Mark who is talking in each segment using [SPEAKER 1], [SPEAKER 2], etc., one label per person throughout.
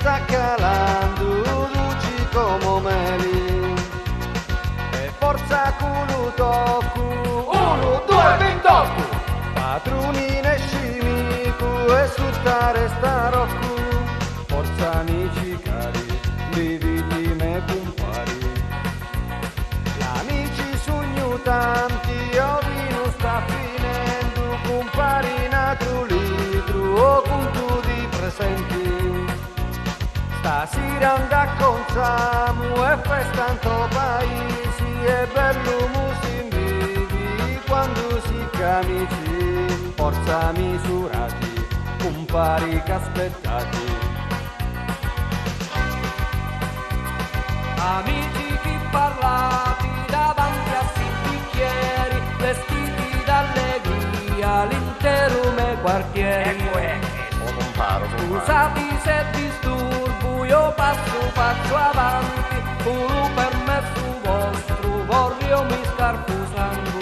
[SPEAKER 1] sta calando luci come meli e forza culo tocco 1, 2, 28 padroni ne scimico e suttare sta rocco forza amici cari dividi me compari gli amici sogno tanti io vino sta finendo compari natro litro o conto di presenti stasera anda con Samu e festa in tuo paese è bello musi vivi quando si camici forza misurati compari che aspettati
[SPEAKER 2] amici chi parlati davanti a sti bicchieri vestiti d'allegria l'intero me quartieri scusate se disturbo io passo avanti pure permesso vostro voglio mi star posando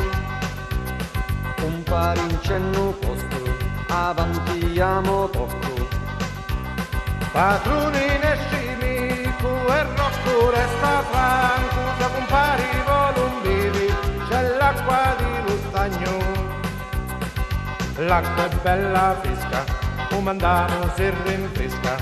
[SPEAKER 1] compari in cenno posto avanti amo tocco padroni ne scimico e rocco resta franco se compari volumbivi c'è l'acqua di lo stagno l'acqua è bella fresca come andiamo si rinfresca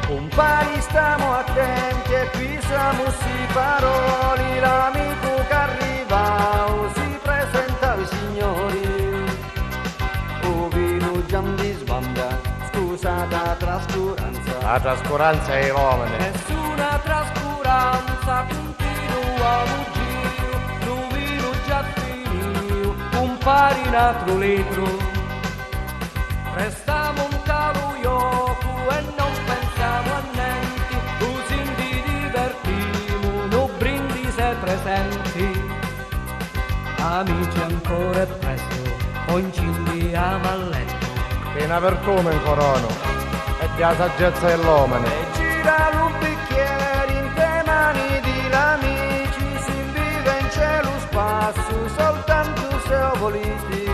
[SPEAKER 1] compari stiamo attenti e qui siamo si paroli l'amico che arriva si presenta ai signori o vino giam di sbanda scusa da trascuranza
[SPEAKER 3] la trascuranza è l'uomo
[SPEAKER 2] nessuna trascuranza continua muggio lo vino già finito compari un altro litro restiamo un caluioco e non pensiamo a niente, così ti divertimo, non brindi se presenti. Amici ancora è presto, poi incindiamo a letto.
[SPEAKER 3] Piena per come in corono, e la saggezza dell'uomo.
[SPEAKER 1] E gira un bicchiere in te mani di l'amici, si vive in cielo spazio, soltanto se ho voliti.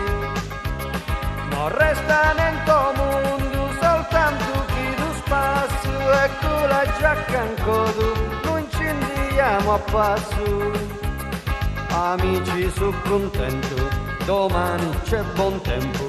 [SPEAKER 1] Non resta nel tuo mondo soltanto chi tu spazio ecco la giacca in codo non incendiamo a passo amici sono contento domani c'è buon tempo